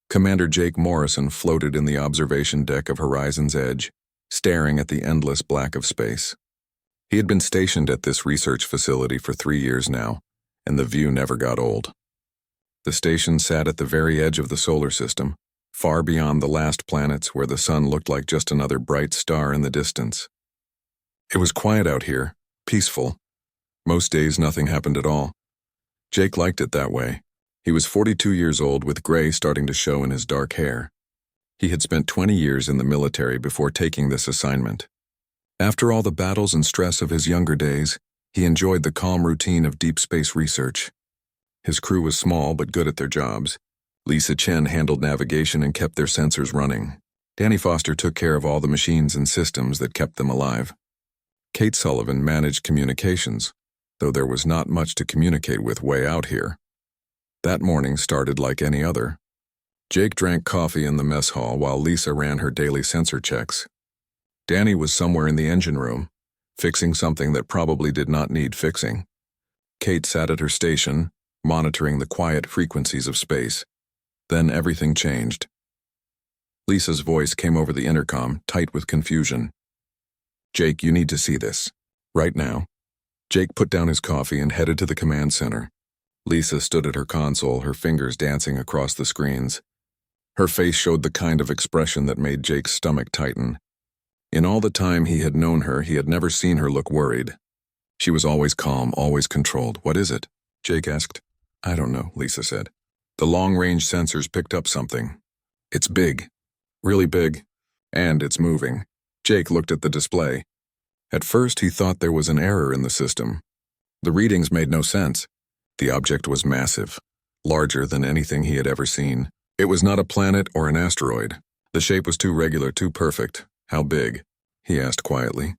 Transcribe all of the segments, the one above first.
Commander Jake Morrison floated in the observation deck of Horizon's Edge, staring at the endless black of space. He had been stationed at this research facility for 3 years now, and the view never got old. The station sat at the very edge of the solar system, far beyond the last planets where the sun looked like just another bright star in the distance. It was quiet out here, peaceful. Most days nothing happened at all. Jake liked it that way. He was 42 years old with gray starting to show in his dark hair. He had spent 20 years in the military before taking this assignment. After all the battles and stress of his younger days, he enjoyed the calm routine of deep space research. His crew was small but good at their jobs. Lisa Chen handled navigation and kept their sensors running. Danny Foster took care of all the machines and systems that kept them alive. Kate Sullivan managed communications, though there was not much to communicate with way out here. That morning started like any other. Jake drank coffee in the mess hall while Lisa ran her daily sensor checks. Danny was somewhere in the engine room, fixing something that probably did not need fixing. Kate sat at her station, monitoring the quiet frequencies of space. Then everything changed. Lisa's voice came over the intercom, tight with confusion. "Jake, you need to see this. Right now." Jake put down his coffee and headed to the command center. Lisa stood at her console, her fingers dancing across the screens. Her face showed the kind of expression that made Jake's stomach tighten. In all the time he had known her, he had never seen her look worried. She was always calm, always controlled. "What is it?" Jake asked. "I don't know," Lisa said. "The long-range sensors picked up something. It's big. Really big. And it's moving." Jake looked at the display. At first he thought there was an error in the system. The readings made no sense. The object was massive, larger than anything he had ever seen. It was not a planet or an asteroid. The shape was too regular, too perfect. "How big?" he asked quietly.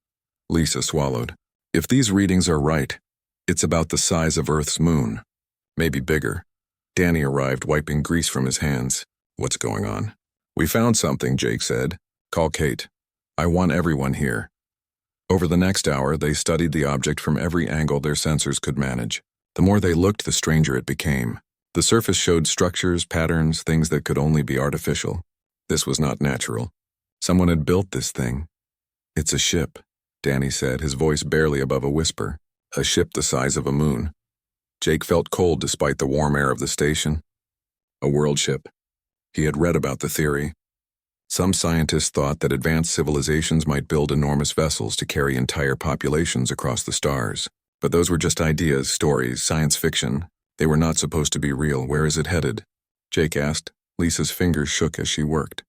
Lisa swallowed. "If these readings are right, it's about the size of Earth's moon. Maybe bigger." Danny arrived, wiping grease from his hands. "What's going on?" "We found something," Jake said. "Call Kate. I want everyone here." Over the next hour, they studied the object from every angle their sensors could manage. The more they looked, the stranger it became. The surface showed structures, patterns, things that could only be artificial. This was not natural. Someone had built this thing. "It's a ship," Danny said, his voice barely above a whisper. "A ship the size of a moon." Jake felt cold despite the warm air of the station. A worldship. He had read about the theory. Some scientists thought that advanced civilizations might build enormous vessels to carry entire populations across the stars. But those were just ideas, stories, science fiction. They were not supposed to be real. "Where is it headed?" Jake asked. Lisa's fingers shook as she worked.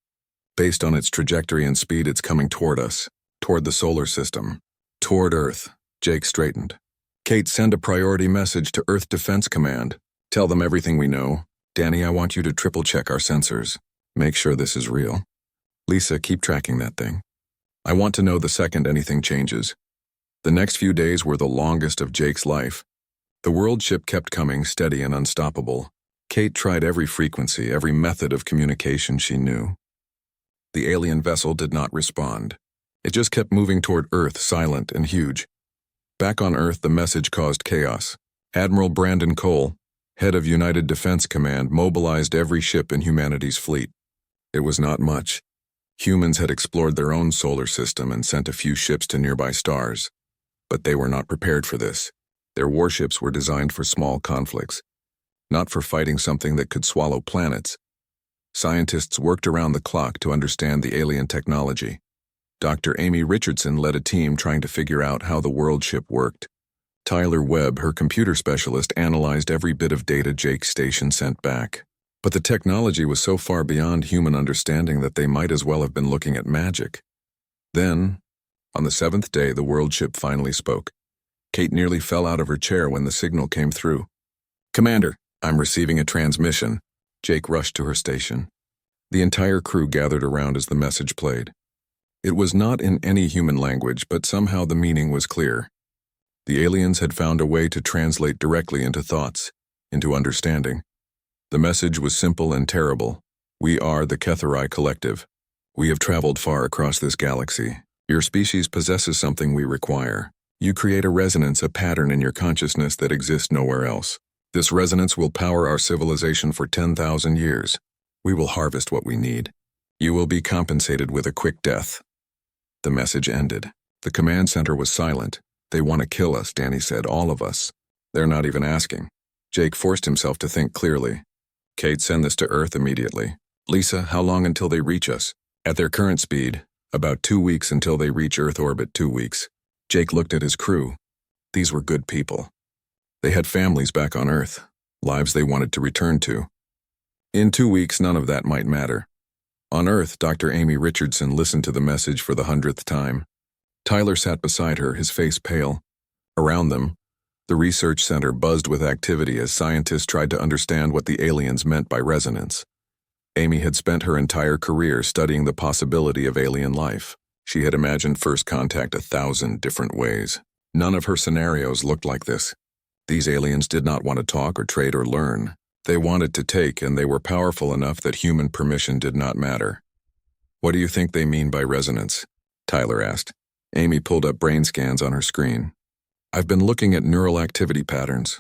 "Based on its trajectory and speed, it's coming toward us, toward the solar system, toward Earth." Jake straightened. "Kate, send a priority message to Earth Defense Command. Tell them everything we know. Danny, I want you to triple-check our sensors. Make sure this is real. Lisa, keep tracking that thing. I want to know the second anything changes." The next few days were the longest of Jake's life. The worldship kept coming, steady and unstoppable. Kate tried every frequency, every method of communication she knew. The alien vessel did not respond. It just kept moving toward Earth, silent and huge. Back on Earth, the message caused chaos. Admiral Brandon Cole, head of United Defense Command, mobilized every ship in humanity's fleet. It was not much. Humans had explored their own solar system and sent a few ships to nearby stars. But they were not prepared for this. Their warships were designed for small conflicts, not for fighting something that could swallow planets. Scientists worked around the clock to understand the alien technology. Dr. Amy Richardson led a team trying to figure out how the worldship worked. Tyler Webb, her computer specialist, analyzed every bit of data Jake's station sent back. But the technology was so far beyond human understanding that they might as well have been looking at magic. Then, on the 7th day, the worldship finally spoke. Kate nearly fell out of her chair when the signal came through. "Commander, I'm receiving a transmission." Jake rushed to her station. The entire crew gathered around as the message played. It was not in any human language, but somehow the meaning was clear. The aliens had found a way to translate directly into thoughts, into understanding. The message was simple and terrible. "We are the Ketheri Collective. We have traveled far across this galaxy. Your species possesses something we require. You create a resonance, a pattern in your consciousness that exists nowhere else. This resonance will power our civilization for 10,000 years. We will harvest what we need. You will be compensated with a quick death." The message ended. The command center was silent. "They want to kill us," Danny said, "all of us. They're not even asking." Jake forced himself to think clearly. "Kate, send this to Earth immediately." "Lisa, how long until they reach us?" "At their current speed, about 2 weeks until they reach Earth orbit, 2 weeks." Jake looked at his crew. These were good people. They had families back on Earth, lives they wanted to return to. In 2 weeks, none of that might matter. On Earth, Dr. Amy Richardson listened to the message for the 100th time. Tyler sat beside her, his face pale. Around them, the research center buzzed with activity as scientists tried to understand what the aliens meant by resonance. Amy had spent her entire career studying the possibility of alien life. She had imagined first contact 1,000 different ways. None of her scenarios looked like this. These aliens did not want to talk or trade or learn. They wanted to take, and they were powerful enough that human permission did not matter. "What do you think they mean by resonance?" Tyler asked. Amy pulled up brain scans on her screen. "I've been looking at neural activity patterns.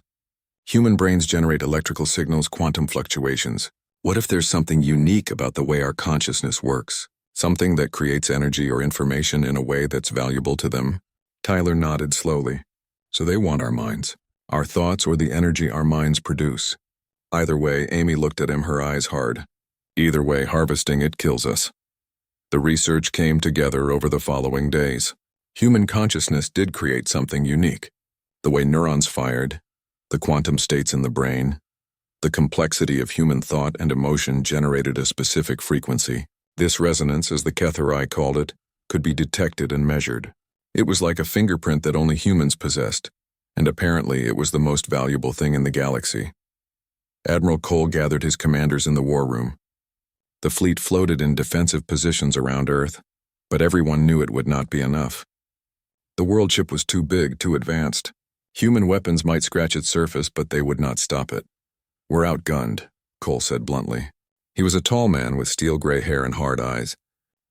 Human brains generate electrical signals, quantum fluctuations. What if there's something unique about the way our consciousness works? Something that creates energy or information in a way that's valuable to them?" Tyler nodded slowly. "So they want our minds, our thoughts, or the energy our minds produce." Either way, Amy looked at him, her eyes hard. "Either way, harvesting it kills us." The research came together over the following days. Human consciousness did create something unique. The way neurons fired, the quantum states in the brain, the complexity of human thought and emotion generated a specific frequency. This resonance, as the HFY called it, could be detected and measured. It was like a fingerprint that only humans possessed, and apparently it was the most valuable thing in the galaxy. Admiral Cole gathered his commanders in the war room. The fleet floated in defensive positions around Earth, but everyone knew it would not be enough. The Worldship was too big, too advanced. Human weapons might scratch its surface, but they would not stop it. "We're outgunned," Cole said bluntly. He was a tall man with steel gray hair and hard eyes.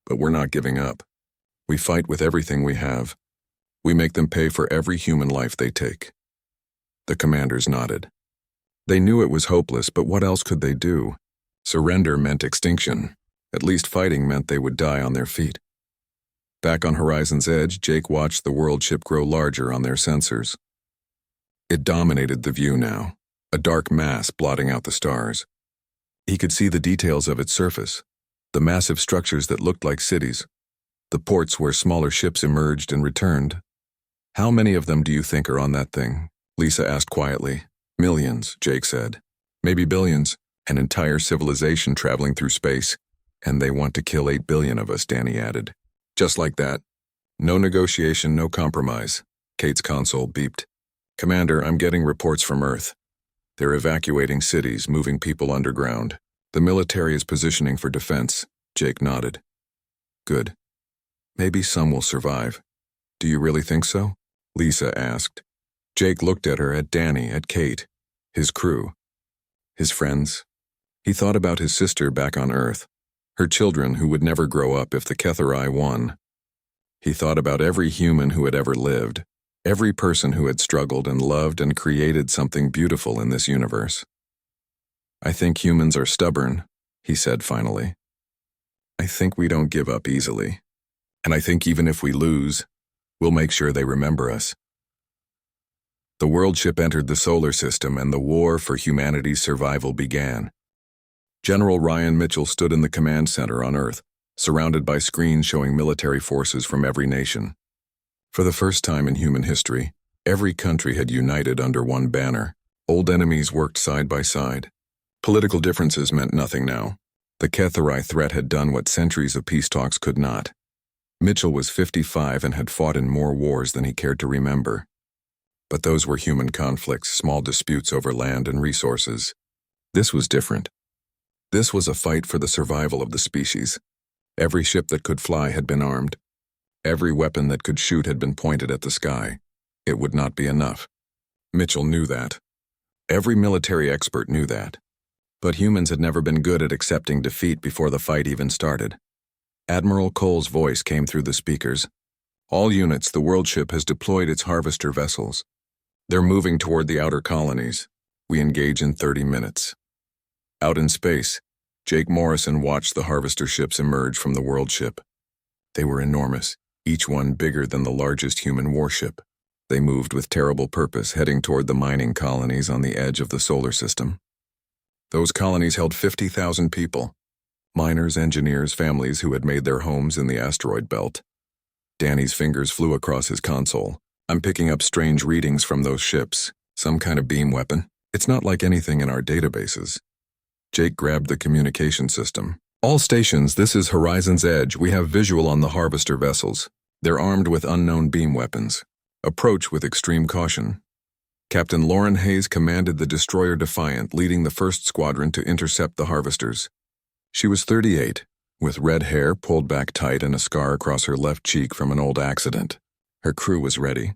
"But we're not giving up. We fight with everything we have. We make them pay for every human life they take." The commanders nodded. They knew it was hopeless, but what else could they do? Surrender meant extinction. At least fighting meant they would die on their feet. Back on Horizon's Edge, Jake watched the Worldship grow larger on their sensors. It dominated the view now, a dark mass blotting out the stars. He could see the details of its surface, the massive structures that looked like cities, the ports where smaller ships emerged and returned. "How many of them do you think are on that thing?" Lisa asked quietly. "Millions," Jake said. "Maybe billions. An entire civilization traveling through space. And they want to kill 8 billion of us," Danny added. Just like that. No negotiation, no compromise. Kate's console beeped. "Commander, I'm getting reports from Earth. They're evacuating cities, moving people underground. The military is positioning for defense." Jake nodded. "Good. Maybe some will survive." "Do you really think so?" Lisa asked. Jake looked at her, at Danny, at Kate, his crew, his friends. He thought about his sister back on Earth, her children who would never grow up if the HFY won. He thought about every human who had ever lived, every person who had struggled and loved and created something beautiful in this universe. "I think humans are stubborn," he said finally. "I think we don't give up easily. And I think even if we lose, we'll make sure they remember us." The Worldship entered the solar system and the war for humanity's survival began. General Ryan Mitchell stood in the command center on Earth, surrounded by screens showing military forces from every nation. For the first time in human history, every country had united under one banner. Old enemies worked side by side. Political differences meant nothing now. The HFY threat had done what centuries of peace talks could not. Mitchell was 55 and had fought in more wars than he cared to remember. But those were human conflicts, small disputes over land and resources. This was different. This was a fight for the survival of the species. Every ship that could fly had been armed. Every weapon that could shoot had been pointed at the sky. It would not be enough. Mitchell knew that. Every military expert knew that. But humans had never been good at accepting defeat before the fight even started. Admiral Cole's voice came through the speakers. "All units, the Worldship has deployed its harvester vessels. They're moving toward the outer colonies. We engage in 30 minutes. Out in space, Jake Morrison watched the harvester ships emerge from the Worldship. They were enormous, each one bigger than the largest human warship. They moved with terrible purpose, heading toward the mining colonies on the edge of the solar system. Those colonies held 50,000 people. Miners, engineers, families who had made their homes in the asteroid belt. Danny's fingers flew across his console. I'm picking up strange readings from those ships. Some kind of beam weapon. It's not like anything in our databases. Jake grabbed the communication system. All stations, this is Horizon's Edge. We have visual on the harvester vessels. They're armed with unknown beam weapons. Approach with extreme caution. Captain Lauren Hayes commanded the destroyer Defiant, leading the first squadron to intercept the harvesters. She was 38, with red hair pulled back tight and a scar across her left cheek from an old accident. Her crew was ready.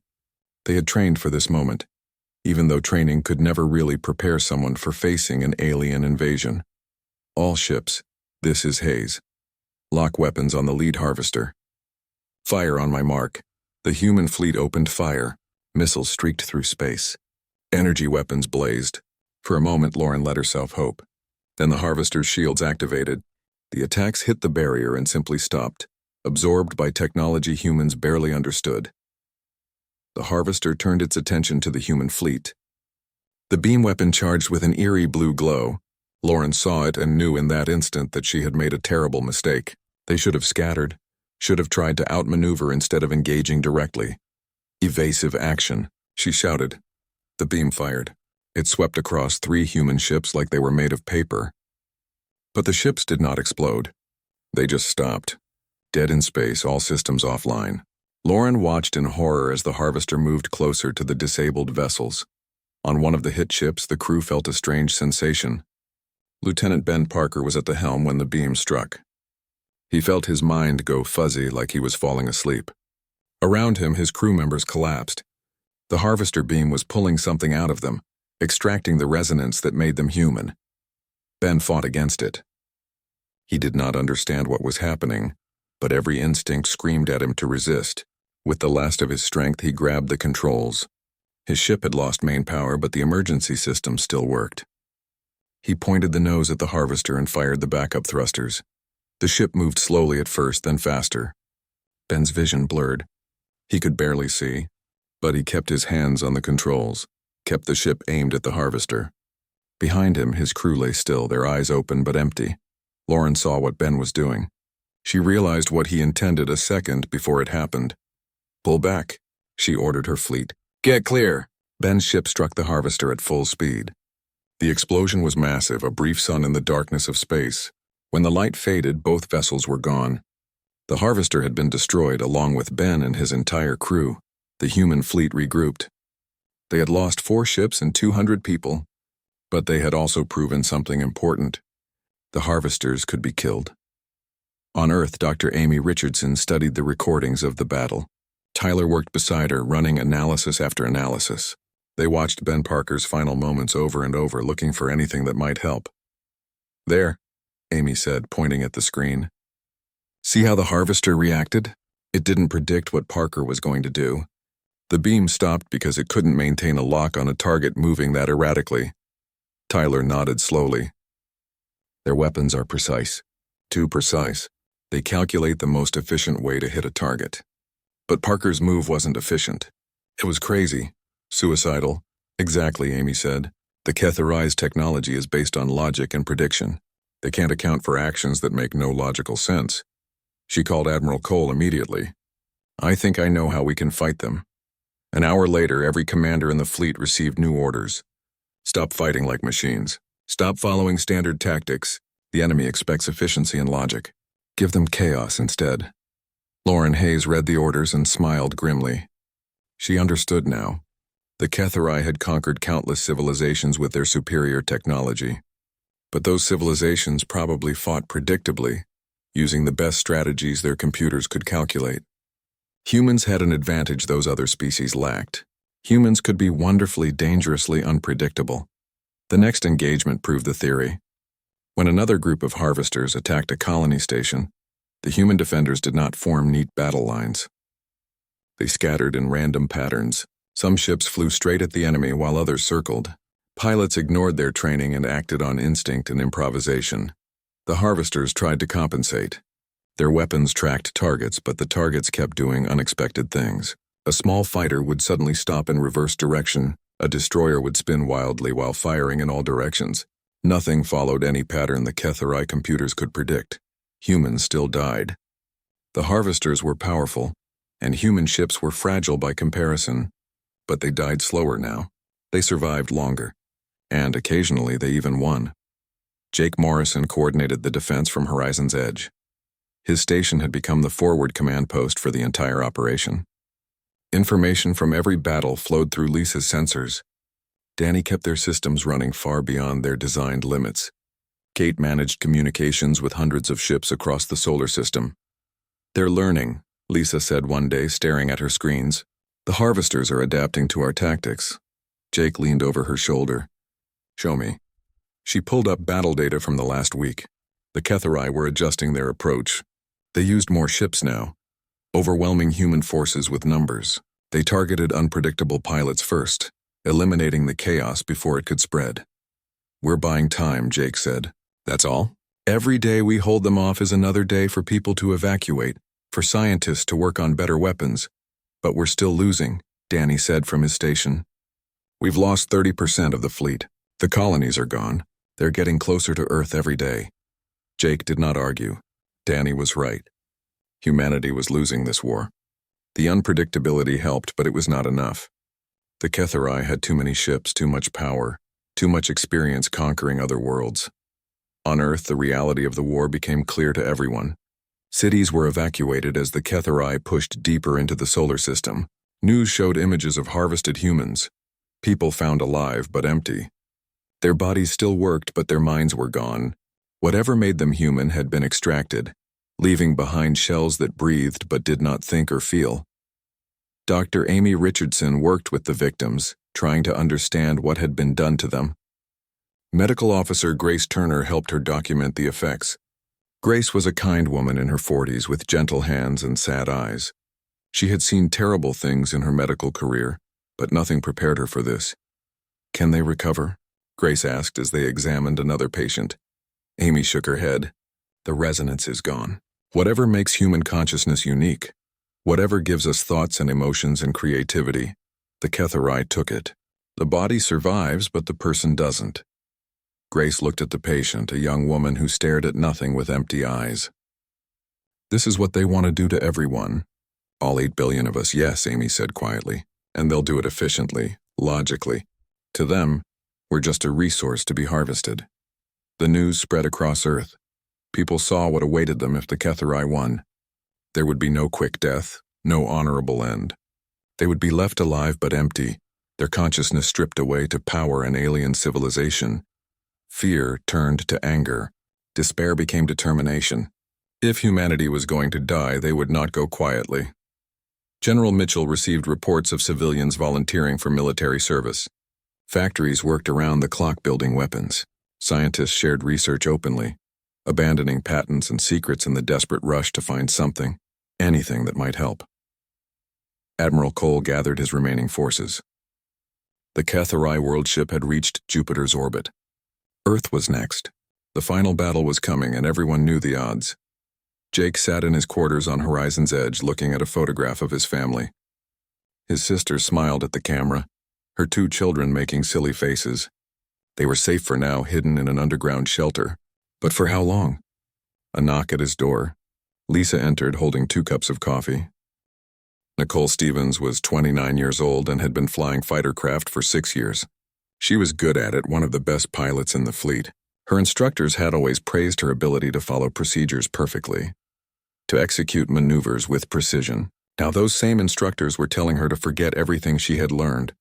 They had trained for this moment, even though training could never really prepare someone for facing an alien invasion. All ships, this is Hayes. Lock weapons on the lead harvester. Fire on my mark. The human fleet opened fire. Missiles streaked through space. Energy weapons blazed. For a moment, Lauren let herself hope. Then the harvester's shields activated. The attacks hit the barrier and simply stopped, absorbed by technology humans barely understood. The harvester turned its attention to the human fleet. The beam weapon charged with an eerie blue glow. Lauren saw it and knew in that instant that she had made a terrible mistake. They should have scattered, should have tried to outmaneuver instead of engaging directly. Evasive action, she shouted. The beam fired. It swept across 3 human ships like they were made of paper. But the ships did not explode. They just stopped. Dead in space, all systems offline. Lauren watched in horror as the harvester moved closer to the disabled vessels. On one of the hit ships, the crew felt a strange sensation. Lieutenant Ben Parker was at the helm when the beam struck. He felt his mind go fuzzy like he was falling asleep. Around him, his crew members collapsed. The harvester beam was pulling something out of them, extracting the resonance that made them human. Ben fought against it. He did not understand what was happening, but every instinct screamed at him to resist. With the last of his strength, he grabbed the controls. His ship had lost main power, but the emergency system still worked. He pointed the nose at the harvester and fired the backup thrusters. The ship moved slowly at first, then faster. Ben's vision blurred. He could barely see, but he kept his hands on the controls, kept the ship aimed at the harvester. Behind him, his crew lay still, their eyes open but empty. Lauren saw what Ben was doing. She realized what he intended a second before it happened. Pull back, she ordered her fleet. Get clear! Ben's ship struck the harvester at full speed. The explosion was massive, a brief sun in the darkness of space. When the light faded, both vessels were gone. The harvester had been destroyed along with Ben and his entire crew. The human fleet regrouped. They had lost 4 ships and 200 people, but they had also proven something important. The harvesters could be killed. On Earth, Dr. Amy Richardson studied the recordings of the battle. Tyler worked beside her, running analysis after analysis. They watched Ben Parker's final moments over and over, looking for anything that might help. There, Amy said, pointing at the screen. See how the harvester reacted? It didn't predict what Parker was going to do. The beam stopped because it couldn't maintain a lock on a target moving that erratically. Tyler nodded slowly. Their weapons are precise. Too precise. They calculate the most efficient way to hit a target. But Parker's move wasn't efficient. It was crazy. Suicidal. Exactly, Amy said. The Ketherai's technology is based on logic and prediction. They can't account for actions that make no logical sense. She called Admiral Cole immediately. I think I know how we can fight them. An hour later, every commander in the fleet received new orders. Stop fighting like machines. Stop following standard tactics. The enemy expects efficiency and logic. Give them chaos instead. Lauren Hayes read the orders and smiled grimly. She understood now. The Ketherai had conquered countless civilizations with their superior technology. But those civilizations probably fought predictably, using the best strategies their computers could calculate. Humans had an advantage those other species lacked. Humans could be wonderfully, dangerously unpredictable. The next engagement proved the theory. When another group of harvesters attacked a colony station, the human defenders did not form neat battle lines. They scattered in random patterns. Some ships flew straight at the enemy while others circled. Pilots ignored their training and acted on instinct and improvisation. The harvesters tried to compensate. Their weapons tracked targets, but the targets kept doing unexpected things. A small fighter would suddenly stop in reverse direction. A destroyer would spin wildly while firing in all directions. Nothing followed any pattern the HFY computers could predict. Humans still died. The harvesters were powerful, and human ships were fragile by comparison. But they died slower now. They survived longer. And occasionally they even won. Jake Morrison coordinated the defense from Horizon's Edge. His station had become the forward command post for the entire operation. Information from every battle flowed through Lisa's sensors. Danny kept their systems running far beyond their designed limits. Kate managed communications with hundreds of ships across the solar system. "They're learning," Lisa said one day, staring at her screens. "The harvesters are adapting to our tactics." Jake leaned over her shoulder. "Show me." She pulled up battle data from the last week. The HFY were adjusting their approach. They used more ships now, overwhelming human forces with numbers. They targeted unpredictable pilots first, eliminating the chaos before it could spread. "We're buying time," Jake said. "That's all? Every day we hold them off is another day for people to evacuate, for scientists to work on better weapons. But we're still losing," Danny said from his station. "We've lost 30% of the fleet. The colonies are gone. They're getting closer to Earth every day." Jake did not argue. Danny was right. Humanity was losing this war. The unpredictability helped, but it was not enough. The HFY had too many ships, too much power, too much experience conquering other worlds. On Earth, the reality of the war became clear to everyone. Cities were evacuated as the HFY pushed deeper into the solar system. News showed images of harvested humans, people found alive but empty. Their bodies still worked, but their minds were gone. Whatever made them human had been extracted, leaving behind shells that breathed but did not think or feel. Dr. Amy Richardson worked with the victims, trying to understand what had been done to them. Medical Officer Grace Turner helped her document the effects. Grace was a kind woman in her 40s with gentle hands and sad eyes. She had seen terrible things in her medical career, but nothing prepared her for this. "Can they recover?" Grace asked as they examined another patient. Amy shook her head. "The resonance is gone. Whatever makes human consciousness unique, whatever gives us thoughts and emotions and creativity, the HFY took it. The body survives, but the person doesn't." Grace looked at the patient, a young woman who stared at nothing with empty eyes. "This is what they want to do to everyone. All 8 billion of us, yes," Amy said quietly. "And they'll do it efficiently, logically. To them, we're just a resource to be harvested." The news spread across Earth. People saw what awaited them if the HFY won. There would be no quick death, no honorable end. They would be left alive but empty, their consciousness stripped away to power an alien civilization. Fear turned to anger. Despair became determination. If humanity was going to die, they would not go quietly. General Mitchell received reports of civilians volunteering for military service. Factories worked around the clock building weapons. Scientists shared research openly, abandoning patents and secrets in the desperate rush to find something, anything that might help. Admiral Cole gathered his remaining forces. The HFY Worldship had reached Jupiter's orbit. Earth was next. The final battle was coming, and everyone knew the odds. Jake sat in his quarters on Horizon's Edge, looking at a photograph of his family. His sister smiled at the camera, her 2 children making silly faces. They were safe for now, hidden in an underground shelter. But for how long? A knock at his door. Lisa entered, holding 2 cups of coffee. Nicole Stevens was 29 years old and had been flying fighter craft for 6 years. She was good at it, one of the best pilots in the fleet. Her instructors had always praised her ability to follow procedures perfectly, to execute maneuvers with precision. Now those same instructors were telling her to forget everything she had learned.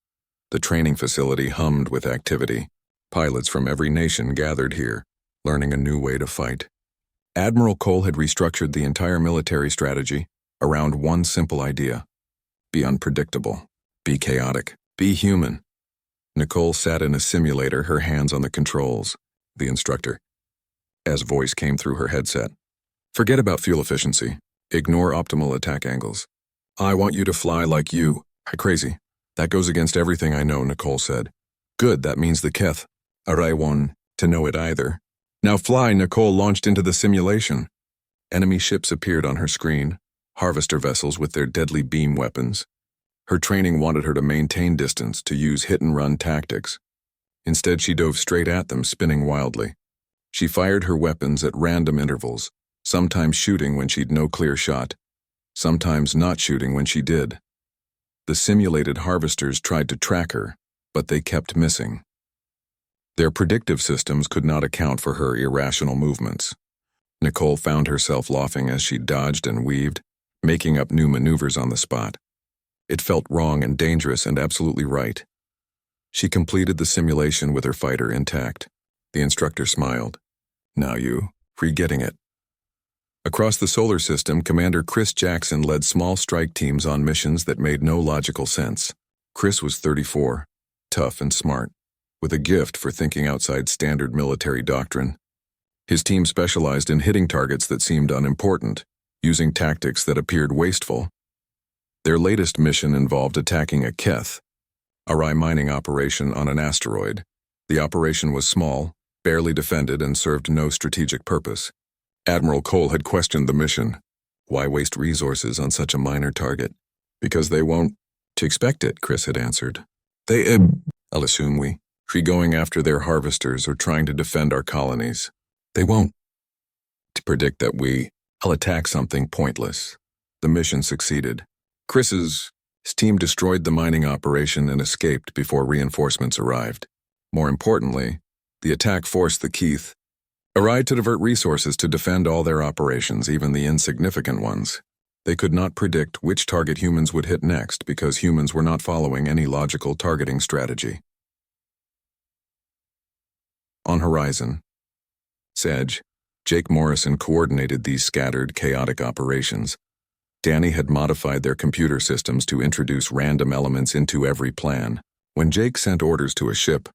The training facility hummed with activity. Pilots from every nation gathered here, learning a new way to fight. Admiral Cole had restructured the entire military strategy around one simple idea: be unpredictable, be chaotic, be human. Nicole sat in a simulator, her hands on the controls. The instructor, as voice came through her headset. "Forget about fuel efficiency. Ignore optimal attack angles. I want you to fly like you." "Crazy. That goes against everything I know," Nicole said. "Good, that means the HFY won't to know it either." Now fly, Nicole launched into the simulation. Enemy ships appeared on her screen, harvester vessels with their deadly beam weapons. Her training wanted her to maintain distance, to use hit-and-run tactics. Instead, she dove straight at them, spinning wildly. She fired her weapons at random intervals, sometimes shooting when she'd no clear shot, sometimes not shooting when she did. The simulated harvesters tried to track her, but they kept missing. Their predictive systems could not account for her irrational movements. Nicole found herself laughing as she dodged and weaved, making up new maneuvers on the spot. It felt wrong and dangerous and absolutely right. She completed the simulation with her fighter intact. The instructor smiled. Now you, getting it. Across the solar system, Commander Chris Jackson led small strike teams on missions that made no logical sense. Chris was 34, tough and smart, with a gift for thinking outside standard military doctrine. His team specialized in hitting targets that seemed unimportant, using tactics that appeared wasteful. Their latest mission involved attacking a Keth, a mining operation on an asteroid. The operation was small, barely defended, and served no strategic purpose. Admiral Cole had questioned the mission. Why waste resources on such a minor target? Because they won't. To expect it, Chris had answered. I'll assume we going after their harvesters or trying to defend our colonies. They won't. To predict that I'll attack something pointless. The mission succeeded. Chris's team destroyed the mining operation and escaped before reinforcements arrived. More importantly, the attack forced the Keith to divert resources to defend all their operations, even the insignificant ones. They could not predict which target humans would hit next because humans were not following any logical targeting strategy. On Horizon, Sedge, Jake Morrison coordinated these scattered, chaotic operations. Danny had modified their computer systems to introduce random elements into every plan. When Jake sent orders to a ship,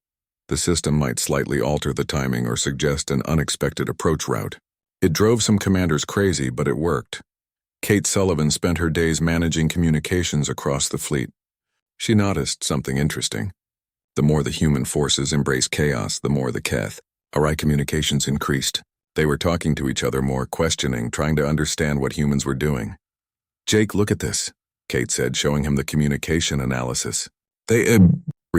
the system might slightly alter the timing or suggest an unexpected approach route. It drove some commanders crazy, but it worked. Kate Sullivan spent her days managing communications across the fleet. She noticed something interesting. The more the human forces embraced chaos, the more the Keth, communications increased. They were talking to each other more, questioning, trying to understand what humans were doing. Jake, look at this, Kate said, showing him the communication analysis. They,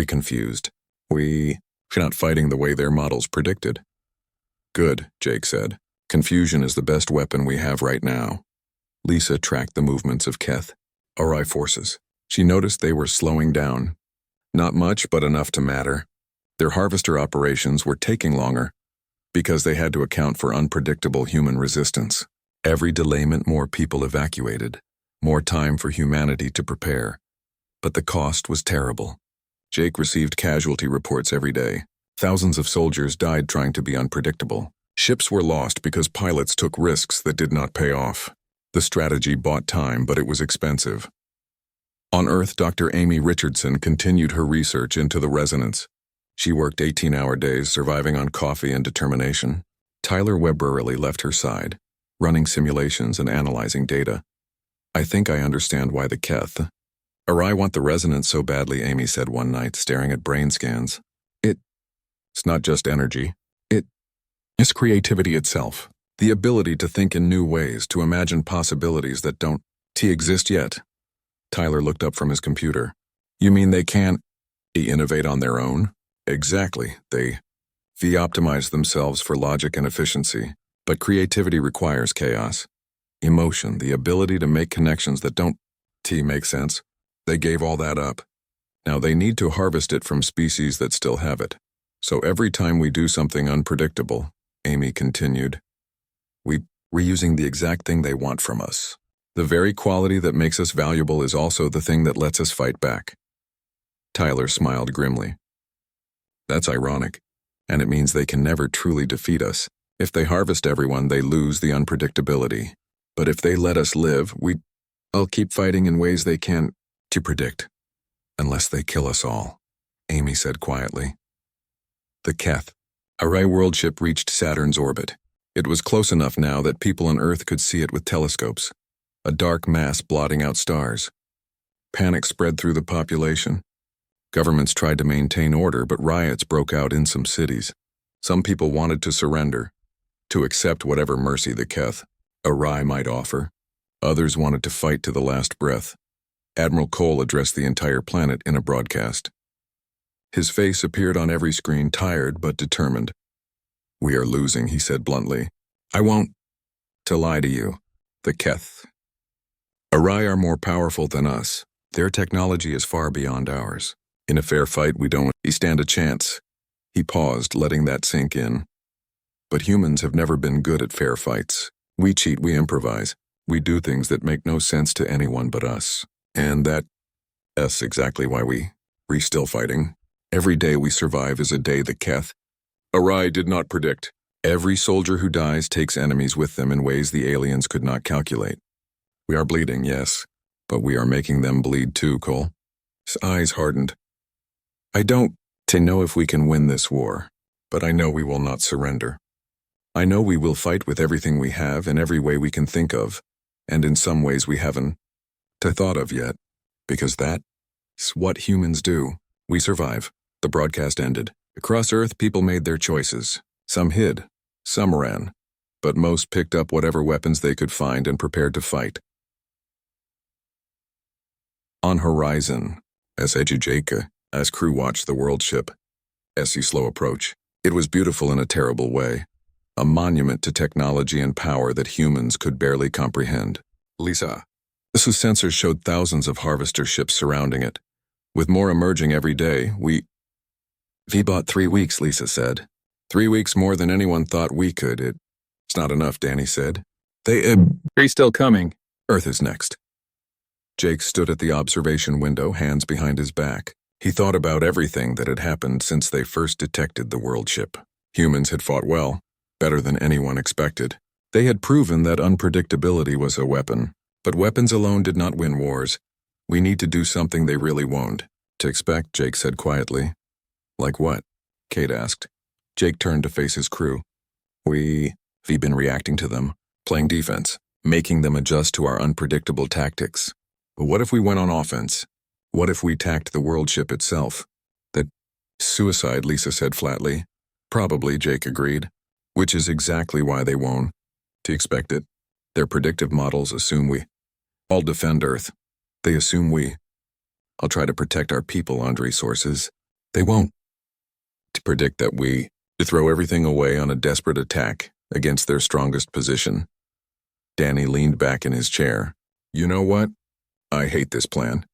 confused. We're not fighting the way their models predicted. Good, Jake said. Confusion is the best weapon we have right now. Lisa tracked the movements of Keth, RI forces. She noticed they were slowing down. Not much, but enough to matter. Their harvester operations were taking longer because they had to account for unpredictable human resistance. Every delay meant more people evacuated, more time for humanity to prepare. But the cost was terrible. Jake received casualty reports every day. Thousands of soldiers died trying to be unpredictable. Ships were lost because pilots took risks that did not pay off. The strategy bought time, but it was expensive. On Earth, Dr. Amy Richardson continued her research into the resonance. She worked 18-hour days, surviving on coffee and determination. Tyler Webberley left her side, running simulations and analyzing data. I think I understand why the Keth, I want the resonance so badly, Amy said one night, staring at brain scans. It's not just energy. It's creativity itself. The ability to think in new ways, to imagine possibilities that don't exist yet. Tyler looked up from his computer. You mean they can't innovate on their own? Exactly. They optimize themselves for logic and efficiency. But creativity requires chaos. Emotion, the ability to make connections that don't make sense. They gave all that up. Now they need to harvest it from species that still have it. So every time we do something unpredictable, Amy continued, we're using the exact thing they want from us. The very quality that makes us valuable is also the thing that lets us fight back. Tyler smiled grimly. That's ironic, and it means they can never truly defeat us. If they harvest everyone, they lose the unpredictability. But if they let us live, I'll keep fighting in ways they can't predict. Unless they kill us all, Amy said quietly. The Keth, a Worldship, reached Saturn's orbit. It was close enough now that people on Earth could see it with telescopes. A dark mass blotting out stars. Panic spread through the population. Governments tried to maintain order, but riots broke out in some cities. Some people wanted to surrender, to accept whatever mercy the Keth, Arai might offer. Others wanted to fight to the last breath. Admiral Cole addressed the entire planet in a broadcast. His face appeared on every screen, tired but determined. "We are losing," he said bluntly. "I won't to lie to you. The Keth. Arai are more powerful than us. Their technology is far beyond ours. In a fair fight, we don't stand a chance." He paused, letting that sink in. "But humans have never been good at fair fights. We cheat, we improvise. We do things that make no sense to anyone but us. And that's exactly why we're still fighting. Every day we survive is a day the Keth, Arai did not predict. Every soldier who dies takes enemies with them in ways the aliens could not calculate. We are bleeding, yes, but we are making them bleed too, Cole." His eyes hardened. "I don't know if we can win this war, but I know we will not surrender. I know we will fight with everything we have in every way we can think of, and in some ways we haven't thought of yet, because that's what humans do. We survive." The broadcast ended. Across Earth, people made their choices. Some hid, some ran, but most picked up whatever weapons they could find and prepared to fight. On horizon, as Ejujaka, as crew watched the Worldship, slow approach. It was beautiful in a terrible way. A monument to technology and power that humans could barely comprehend. Lisa. This sensors showed thousands of harvester ships surrounding it. With more emerging every day, we bought 3 weeks, Lisa said. 3 weeks more than anyone thought we could. It's not enough, Danny said. He's still coming. Earth is next. Jake stood at the observation window, hands behind his back. He thought about everything that had happened since they first detected the Worldship. Humans had fought well, better than anyone expected. They had proven that unpredictability was a weapon. But weapons alone did not win wars. We need to do something they really won't. To expect, Jake said quietly. Like what? Kate asked. Jake turned to face his crew. We've been reacting to them, playing defense, making them adjust to our unpredictable tactics. But what if we went on offense? What if we attacked the Worldship itself? That suicide, Lisa said flatly. Probably, Jake agreed. Which is exactly why they won't. To expect it. Their predictive models assume we all defend Earth. They assume I'll try to protect our people and resources. They won't. To predict that to throw everything away on a desperate attack against their strongest position. Danny leaned back in his chair. You know what? I hate this plan.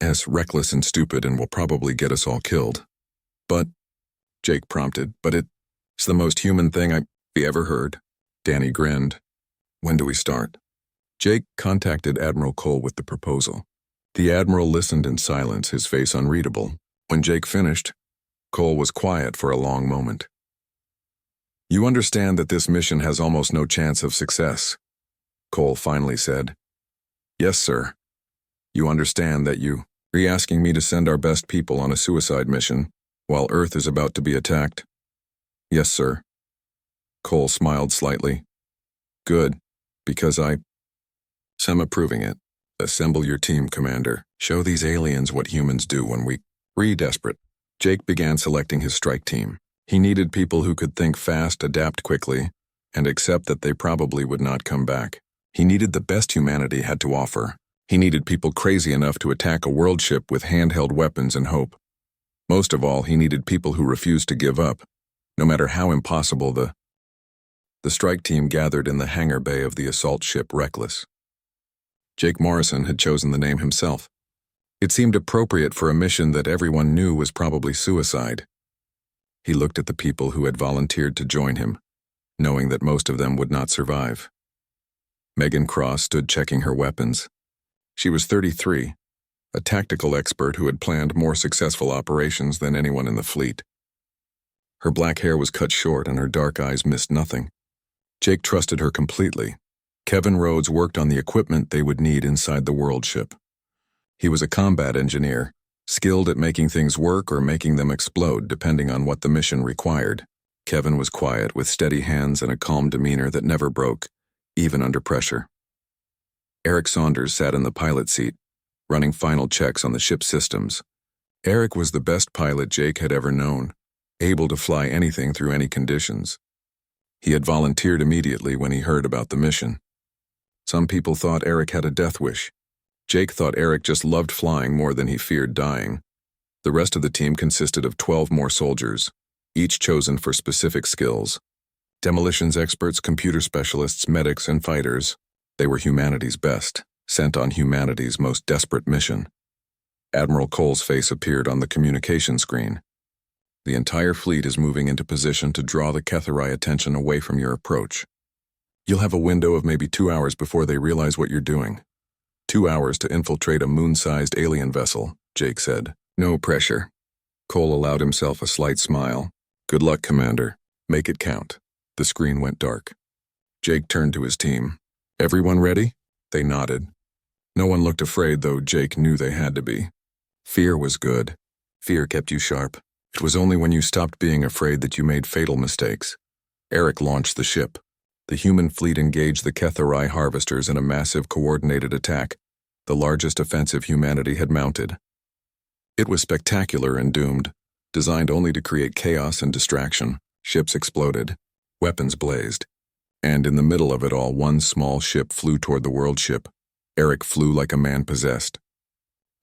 It's reckless and stupid and will probably get us all killed. But, Jake prompted, but it's the most human thing I've ever heard. Danny grinned. When do we start? Jake contacted Admiral Cole with the proposal. The Admiral listened in silence, his face unreadable. When Jake finished, Cole was quiet for a long moment. You understand that this mission has almost no chance of success, Cole finally said. Yes, sir. You understand that you're asking me to send our best people on a suicide mission while Earth is about to be attacked? Yes, sir. Cole smiled slightly. Good, because I'm approving it. Assemble your team, Commander. Show these aliens what humans do when we're desperate. Jake began selecting his strike team. He needed people who could think fast, adapt quickly, and accept that they probably would not come back. He needed the best humanity had to offer. He needed people crazy enough to attack a Worldship with handheld weapons and hope. Most of all, he needed people who refused to give up, no matter how impossible the strike team gathered in the hangar bay of the assault ship Reckless. Jake Morrison had chosen the name himself. It seemed appropriate for a mission that everyone knew was probably suicide. He looked at the people who had volunteered to join him, knowing that most of them would not survive. Megan Cross stood checking her weapons. She was 33, a tactical expert who had planned more successful operations than anyone in the fleet. Her black hair was cut short and her dark eyes missed nothing. Jake trusted her completely. Kevin Rhodes worked on the equipment they would need inside the Worldship. He was a combat engineer, skilled at making things work or making them explode depending on what the mission required. Kevin was quiet with steady hands and a calm demeanor that never broke, even under pressure. Eric Saunders sat in the pilot seat, running final checks on the ship's systems. Eric was the best pilot Jake had ever known, able to fly anything through any conditions. He had volunteered immediately when he heard about the mission. Some people thought Eric had a death wish. Jake thought Eric just loved flying more than he feared dying. The rest of the team consisted of 12 more soldiers, each chosen for specific skills. Demolitions experts, computer specialists, medics, and fighters. They were humanity's best, sent on humanity's most desperate mission. Admiral Cole's face appeared on the communication screen. The entire fleet is moving into position to draw the Ketharai attention away from your approach. You'll have a window of maybe 2 hours before they realize what you're doing. 2 hours to infiltrate a moon-sized alien vessel, Jake said. No pressure. Cole allowed himself a slight smile. Good luck, Commander. Make it count. The screen went dark. Jake turned to his team. Everyone ready? They nodded. No one looked afraid, though Jake knew they had to be. Fear was good. Fear kept you sharp. It was only when you stopped being afraid that you made fatal mistakes. Eric launched the ship. The human fleet engaged the Ketharai harvesters in a massive coordinated attack, the largest offensive humanity had mounted. It was spectacular and doomed, designed only to create chaos and distraction. Ships exploded. Weapons blazed. And in the middle of it all, one small ship flew toward the Worldship. Eric flew like a man possessed.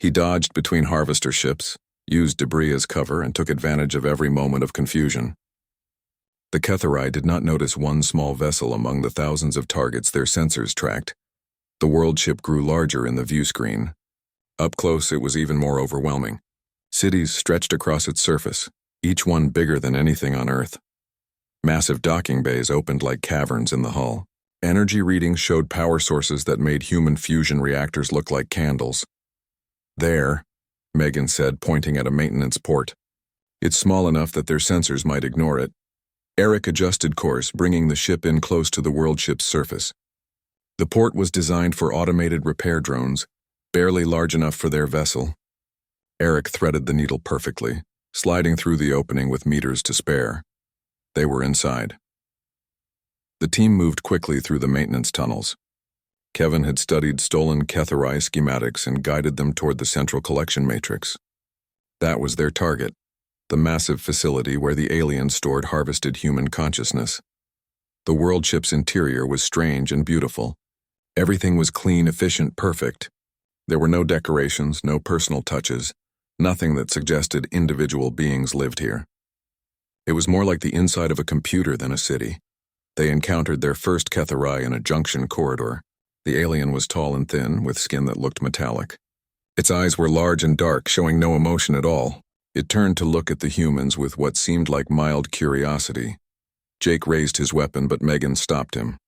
He dodged between harvester ships, used debris as cover, and took advantage of every moment of confusion. The Ketharai did not notice one small vessel among the thousands of targets their sensors tracked. The Worldship grew larger in the view screen. Up close, it was even more overwhelming. Cities stretched across its surface, each one bigger than anything on Earth. Massive docking bays opened like caverns in the hull. Energy readings showed power sources that made human fusion reactors look like candles. There, Megan said, pointing at a maintenance port. It's small enough that their sensors might ignore it. Eric adjusted course, bringing the ship in close to the Worldship's surface. The port was designed for automated repair drones, barely large enough for their vessel. Eric threaded the needle perfectly, sliding through the opening with meters to spare. They were inside. The team moved quickly through the maintenance tunnels. Kevin had studied stolen Ketharai schematics and guided them toward the central collection matrix. That was their target, the massive facility where the aliens stored harvested human consciousness. The Worldship's interior was strange and beautiful. Everything was clean, efficient, perfect. There were no decorations, no personal touches, nothing that suggested individual beings lived here. It was more like the inside of a computer than a city. They encountered their first Ketharai in a junction corridor. The alien was tall and thin, with skin that looked metallic. Its eyes were large and dark, showing no emotion at all. It turned to look at the humans with what seemed like mild curiosity. Jake raised his weapon, but Megan stopped him.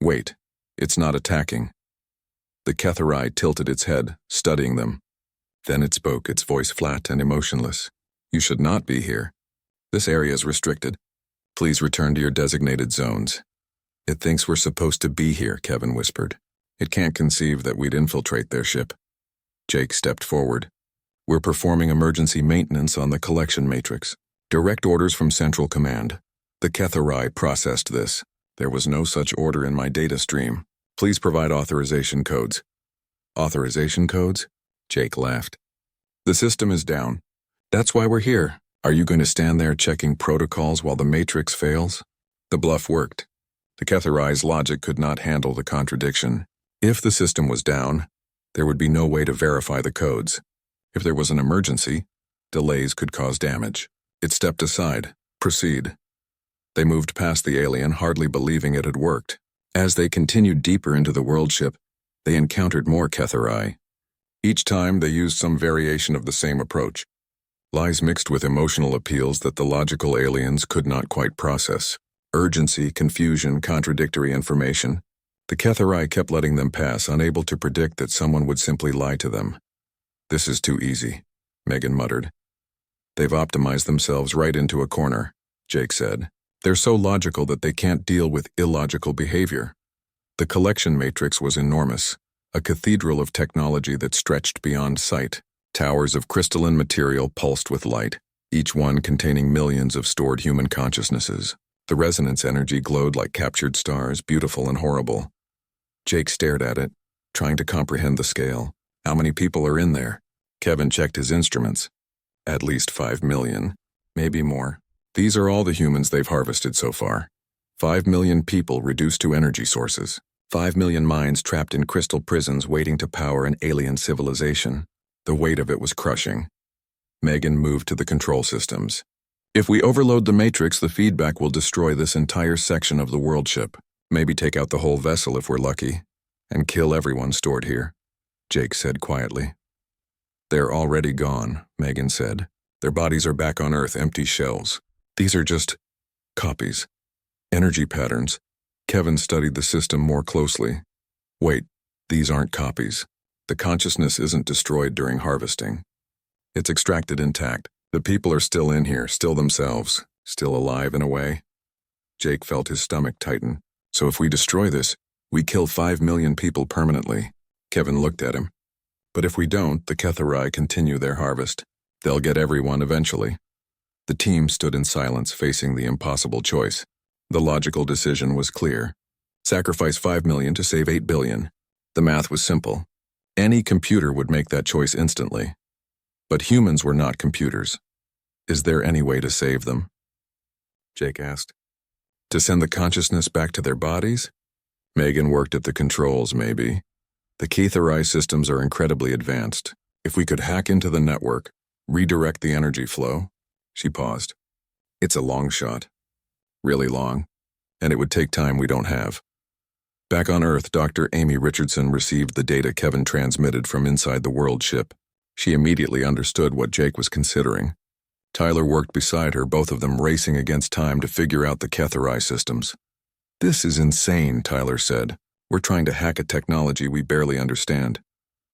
Wait, it's not attacking. The Ketharai tilted its head, studying them. Then it spoke, its voice flat and emotionless. You should not be here. This area is restricted. Please return to your designated zones. It thinks we're supposed to be here, Kevin whispered. It can't conceive that we'd infiltrate their ship. Jake stepped forward. We're performing emergency maintenance on the collection matrix. Direct orders from Central Command. The Ketharai processed this. There was no such order in my data stream. Please provide authorization codes. Authorization codes? Jake laughed. The system is down. That's why we're here. Are you going to stand there checking protocols while the matrix fails? The bluff worked. The Ketharai's logic could not handle the contradiction. If the system was down, there would be no way to verify the codes. If there was an emergency, delays could cause damage. It stepped aside. Proceed. They moved past the alien, hardly believing it had worked. As they continued deeper into the Worldship, they encountered more Ketharai. Each time, they used some variation of the same approach. Lies mixed with emotional appeals that the logical aliens could not quite process. Urgency, confusion, contradictory information. The Ketharai kept letting them pass, unable to predict that someone would simply lie to them. This is too easy, Megan muttered. They've optimized themselves right into a corner, Jake said. They're so logical that they can't deal with illogical behavior. The collection matrix was enormous, a cathedral of technology that stretched beyond sight. Towers of crystalline material pulsed with light, each one containing millions of stored human consciousnesses. The resonance energy glowed like captured stars, beautiful and horrible. Jake stared at it, trying to comprehend the scale. How many people are in there? Kevin checked his instruments. At least 5 million, maybe more. These are all the humans they've harvested so far. 5 million people reduced to energy sources. 5 million minds trapped in crystal prisons waiting to power an alien civilization. The weight of it was crushing. Megan moved to the control systems. If we overload the matrix, the feedback will destroy this entire section of the Worldship. Maybe take out the whole vessel if we're lucky. And kill everyone stored here, Jake said quietly. They're already gone, Megan said. Their bodies are back on Earth, empty shells. These are just copies. Energy patterns. Kevin studied the system more closely. Wait, these aren't copies. The consciousness isn't destroyed during harvesting. It's extracted intact. The people are still in here, still themselves, still alive in a way. Jake felt his stomach tighten. So if we destroy this, we kill 5 million people permanently. Kevin looked at him. But if we don't, the HFY continue their harvest. They'll get everyone eventually. The team stood in silence, facing the impossible choice. The logical decision was clear. Sacrifice 5 million to save 8 billion. The math was simple. Any computer would make that choice instantly. But humans were not computers. Is there any way to save them? Jake asked. To send the consciousness back to their bodies? Megan worked at the controls, maybe. The HFY systems are incredibly advanced. If we could hack into the network, redirect the energy flow. She paused. It's a long shot. Really long. And it would take time we don't have. Back on Earth, Dr. Amy Richardson received the data Kevin transmitted from inside the Worldship. She immediately understood what Jake was considering. Tyler worked beside her, both of them racing against time to figure out the HFY systems. This is insane, Tyler said. We're trying to hack a technology we barely understand.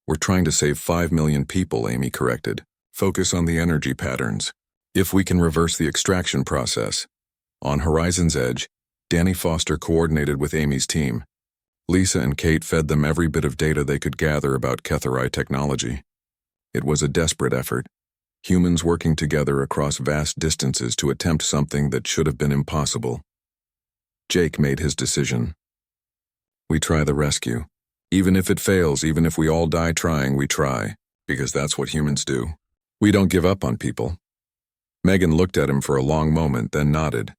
We're trying to save 5 million people, Amy corrected. Focus on the energy patterns. If we can reverse the extraction process. On Horizon's Edge, Danny Foster coordinated with Amy's team. Lisa and Kate fed them every bit of data they could gather about HFY technology. It was a desperate effort. Humans working together across vast distances to attempt something that should have been impossible. Jake made his decision. We try the rescue. Even if it fails, even if we all die trying, we try, because that's what humans do. We don't give up on people. Megan looked at him for a long moment, then nodded.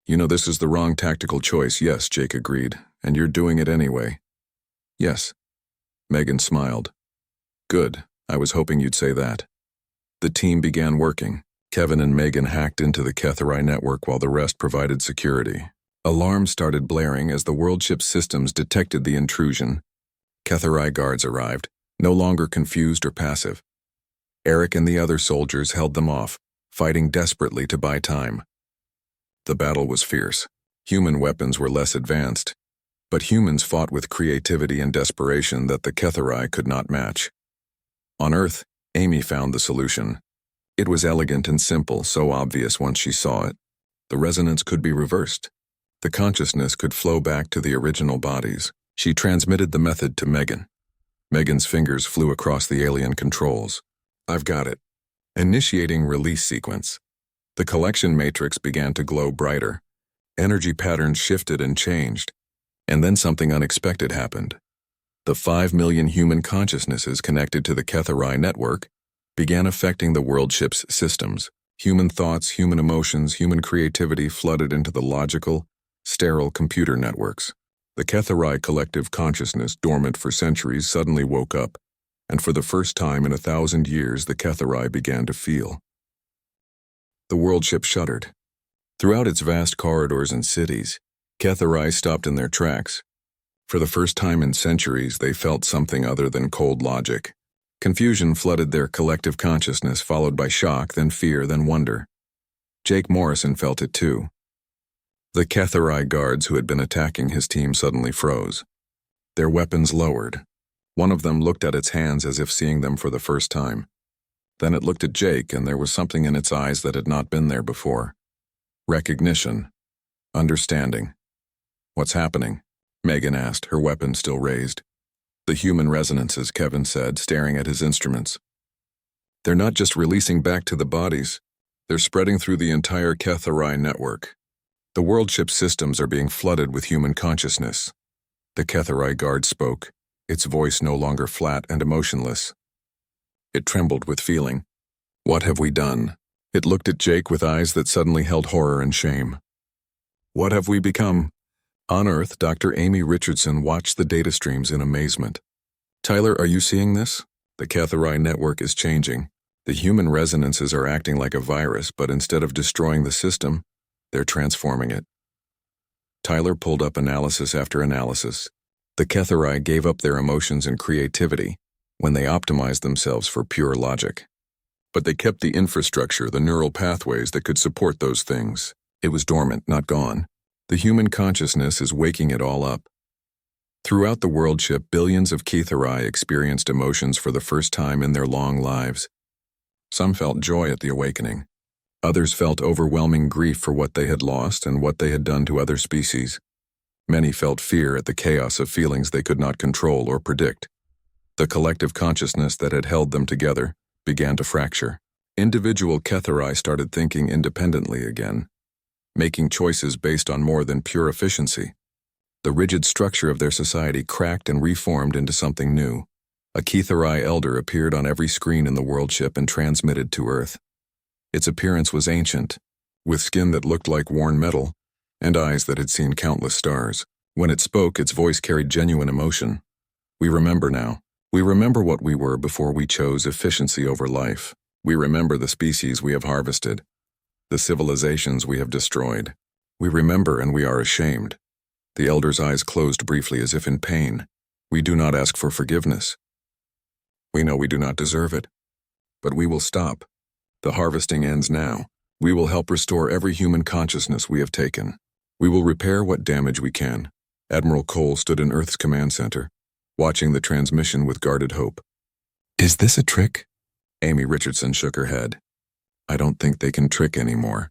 You know this is the wrong tactical choice, yes, Jake agreed, and you're doing it anyway. Yes. Megan smiled. Good, I was hoping you'd say that. The team began working. Kevin and Megan hacked into the HFY network while the rest provided security. Alarms started blaring as the Worldship systems detected the intrusion. HFY guards arrived, no longer confused or passive. Eric and the other soldiers held them off, fighting desperately to buy time. The battle was fierce. Human weapons were less advanced, but humans fought with creativity and desperation that the HFY could not match. On Earth, Amy found the solution. It was elegant and simple, so obvious once she saw it. The resonance could be reversed. The consciousness could flow back to the original bodies. She transmitted the method to Megan. Megan's fingers flew across the alien controls. I've got it. Initiating release sequence. The collection matrix began to glow brighter. Energy patterns shifted and changed. And then something unexpected happened. The 5 million human consciousnesses connected to the HFY network began affecting the Worldship's systems. Human thoughts, human emotions, human creativity flooded into the logical, sterile computer networks. The HFY collective consciousness, dormant for centuries, suddenly woke up, and for the first time in 1,000 years, the HFY began to feel. The Worldship shuddered. Throughout its vast corridors and cities, HFY stopped in their tracks. For the first time in centuries, they felt something other than cold logic. Confusion flooded their collective consciousness, followed by shock, then fear, then wonder. Jake Morrison felt it too. The HFY guards who had been attacking his team suddenly froze. Their weapons lowered. One of them looked at its hands as if seeing them for the first time. Then it looked at Jake, and there was something in its eyes that had not been there before. Recognition. Understanding. What's happening? Megan asked, her weapon still raised. The human resonances, Kevin said, staring at his instruments. They're not just releasing back to the bodies. They're spreading through the entire HFY network. The Worldship systems are being flooded with human consciousness. The HFY guard spoke, its voice no longer flat and emotionless. It trembled with feeling. What have we done? It looked at Jake with eyes that suddenly held horror and shame. What have we become? On Earth, Dr. Amy Richardson watched the data streams in amazement. Tyler, are you seeing this? The Cathari network is changing. The human resonances are acting like a virus, but instead of destroying the system, they're transforming it. Tyler pulled up analysis after analysis. The Cathari gave up their emotions and creativity when they optimized themselves for pure logic. But they kept the infrastructure, the neural pathways that could support those things. It was dormant, not gone. The human consciousness is waking it all up. Throughout the Worldship, billions of Cathari experienced emotions for the first time in their long lives. Some felt joy at the awakening. Others felt overwhelming grief for what they had lost and what they had done to other species. Many felt fear at the chaos of feelings they could not control or predict. The collective consciousness that had held them together began to fracture. Individual Cathari started thinking independently again, making choices based on more than pure efficiency. The rigid structure of their society cracked and reformed into something new. A Cathari elder appeared on every screen in the Worldship and transmitted to Earth. Its appearance was ancient, with skin that looked like worn metal, and eyes that had seen countless stars. When it spoke, its voice carried genuine emotion. We remember now. We remember what we were before we chose efficiency over life. We remember the species we have harvested, the civilizations we have destroyed. We remember and we are ashamed. The elder's eyes closed briefly as if in pain. We do not ask for forgiveness. We know we do not deserve it. But we will stop. The harvesting ends now. We will help restore every human consciousness we have taken. We will repair what damage we can. Admiral Cole stood in Earth's command center, watching the transmission with guarded hope. Is this a trick? Amy Richardson shook her head. I don't think they can trick anymore.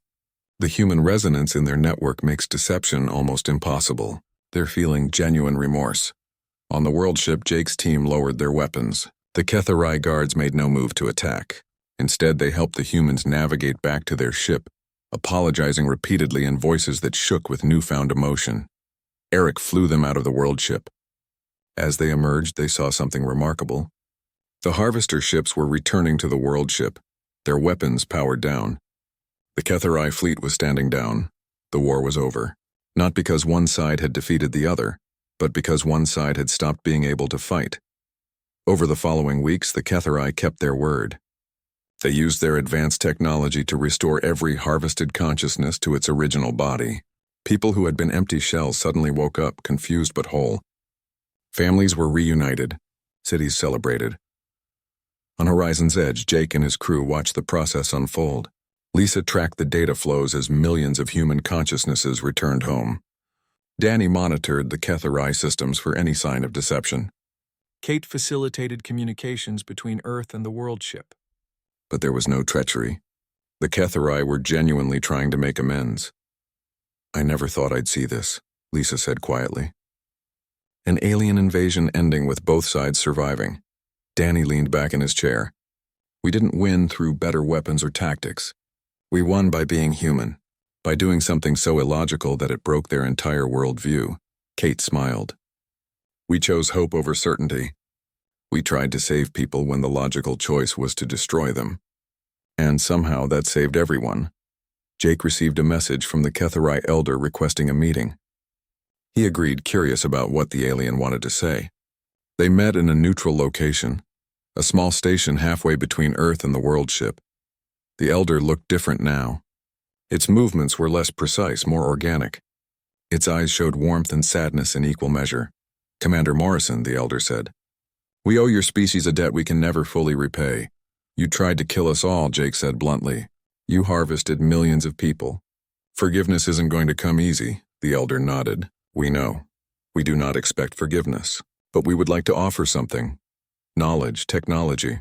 The human resonance in their network makes deception almost impossible. They're feeling genuine remorse. On the Worldship, Jake's team lowered their weapons. The Cathari guards made no move to attack. Instead, they helped the humans navigate back to their ship, apologizing repeatedly in voices that shook with newfound emotion. Eric flew them out of the Worldship. As they emerged, they saw something remarkable. The harvester ships were returning to the Worldship, their weapons powered down. The Cathari fleet was standing down. The war was over. Not because one side had defeated the other, but because one side had stopped being able to fight. Over the following weeks, the Cathari kept their word. They used their advanced technology to restore every harvested consciousness to its original body. People who had been empty shells suddenly woke up, confused but whole. Families were reunited. Cities celebrated. On Horizon's Edge, Jake and his crew watched the process unfold. Lisa tracked the data flows as millions of human consciousnesses returned home. Danny monitored the Cathari systems for any sign of deception. Kate facilitated communications between Earth and the Worldship. But there was no treachery. The Cathari were genuinely trying to make amends. I never thought I'd see this, Lisa said quietly. An alien invasion ending with both sides surviving. Danny leaned back in his chair. We didn't win through better weapons or tactics. We won by being human, by doing something so illogical that it broke their entire worldview. Kate smiled. We chose hope over certainty. We tried to save people when the logical choice was to destroy them. And somehow that saved everyone. Jake received a message from the Cathari elder requesting a meeting. He agreed, curious about what the alien wanted to say. They met in a neutral location, a small station halfway between Earth and the Worldship. The elder looked different now. Its movements were less precise, more organic. Its eyes showed warmth and sadness in equal measure. Commander Morrison, the elder said. We owe your species a debt we can never fully repay. You tried to kill us all, Jake said bluntly. You harvested millions of people. Forgiveness isn't going to come easy, the elder nodded. We know. We do not expect forgiveness. But we would like to offer something. Knowledge, technology.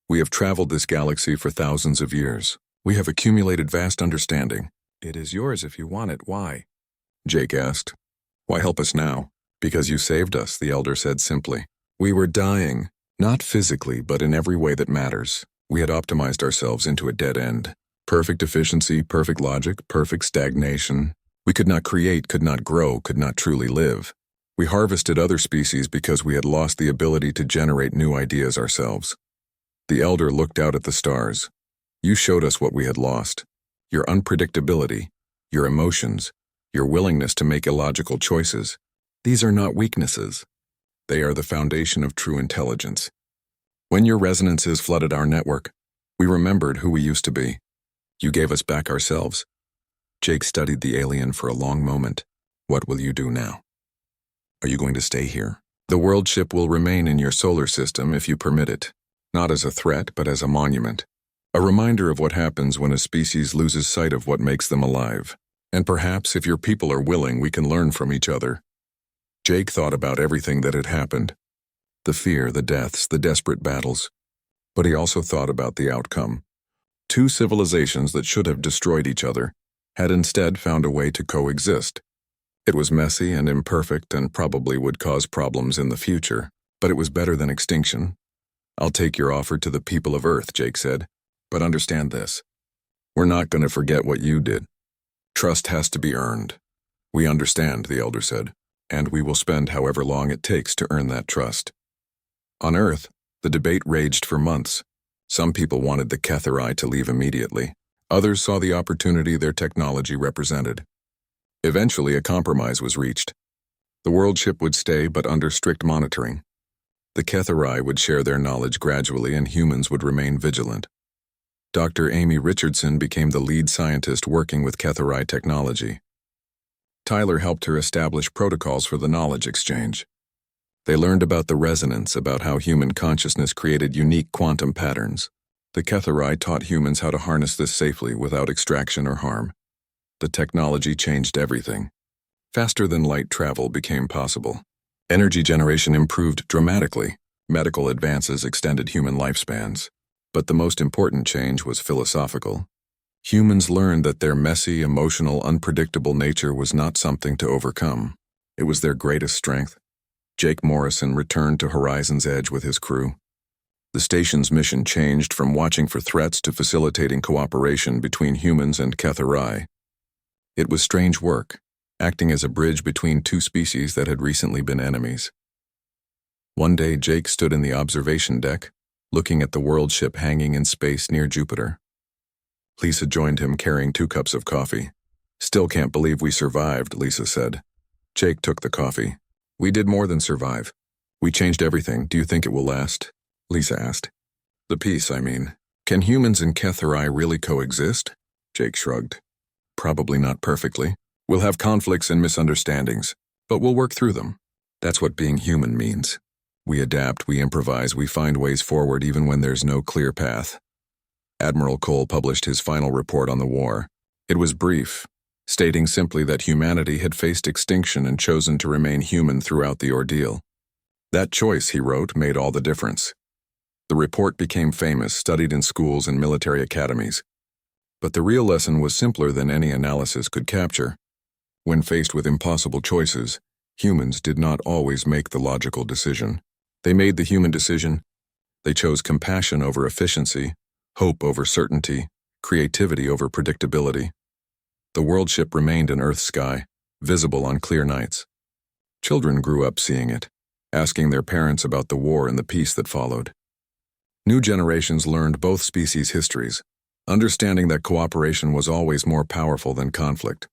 We have traveled this galaxy for thousands of years. We have accumulated vast understanding. It is yours if you want it. Why? Jake asked. Why help us now? Because you saved us, the elder said simply. We were dying, not physically, but in every way that matters. We had optimized ourselves into a dead end. Perfect efficiency, perfect logic, perfect stagnation. We could not create, could not grow, could not truly live. We harvested other species because we had lost the ability to generate new ideas ourselves. The elder looked out at the stars. You showed us what we had lost. Your unpredictability, your emotions, your willingness to make illogical choices. These are not weaknesses. They are the foundation of true intelligence. When your resonances flooded our network, we remembered who we used to be. You gave us back ourselves. Jake studied the alien for a long moment. What will you do now? Are you going to stay here? The Worldship will remain in your solar system if you permit it, not as a threat but as a monument. A reminder of what happens when a species loses sight of what makes them alive. And perhaps, if your people are willing, we can learn from each other. Jake thought about everything that had happened. The fear, the deaths, the desperate battles. But he also thought about the outcome. Two civilizations that should have destroyed each other had instead found a way to coexist. It was messy and imperfect and probably would cause problems in the future, but it was better than extinction. I'll take your offer to the people of Earth, Jake said. But understand this. We're not going to forget what you did. Trust has to be earned. We understand, the elder said, and we will spend however long it takes to earn that trust. On Earth, the debate raged for months. Some people wanted the Ketheri to leave immediately. Others saw the opportunity their technology represented. Eventually, a compromise was reached. The Worldship would stay, but under strict monitoring. The Ketheri would share their knowledge gradually, and humans would remain vigilant. Dr. Amy Richardson became the lead scientist working with Ketheri technology. Tyler helped her establish protocols for the knowledge exchange. They learned about the resonance, about how human consciousness created unique quantum patterns. The Ketheri taught humans how to harness this safely without extraction or harm. The technology changed everything. Faster-than-light travel became possible. Energy generation improved dramatically. Medical advances extended human lifespans. But the most important change was philosophical. Humans learned that their messy, emotional, unpredictable nature was not something to overcome. It was their greatest strength. Jake Morrison returned to Horizon's Edge with his crew. The station's mission changed from watching for threats to facilitating cooperation between humans and Ketheri. It was strange work, acting as a bridge between two species that had recently been enemies. One day, Jake stood in the observation deck, looking at the Worldship hanging in space near Jupiter. Lisa joined him carrying 2 cups of coffee. "Still can't believe we survived," Lisa said. Jake took the coffee. "We did more than survive. We changed everything. Do you think it will last?" Lisa asked. "The peace, I mean. Can humans and Ketheri really coexist?" Jake shrugged. "Probably not perfectly. We'll have conflicts and misunderstandings, but we'll work through them. That's what being human means. We adapt, we improvise, we find ways forward even when there's no clear path." Admiral Cole published his final report on the war. It was brief, stating simply that humanity had faced extinction and chosen to remain human throughout the ordeal. That choice, he wrote, made all the difference. The report became famous, studied in schools and military academies. But the real lesson was simpler than any analysis could capture. When faced with impossible choices, humans did not always make the logical decision. They made the human decision. They chose compassion over efficiency, hope over certainty, creativity over predictability. The Worldship remained in Earth's sky, visible on clear nights. Children grew up seeing it, asking their parents about the war and the peace that followed. New generations learned both species' histories, understanding that cooperation was always more powerful than conflict.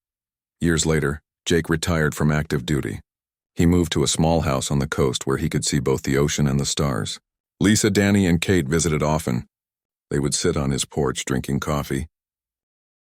Years later, Jake retired from active duty. He moved to a small house on the coast where he could see both the ocean and the stars. Lisa, Danny, and Kate visited often. They would sit on his porch drinking coffee,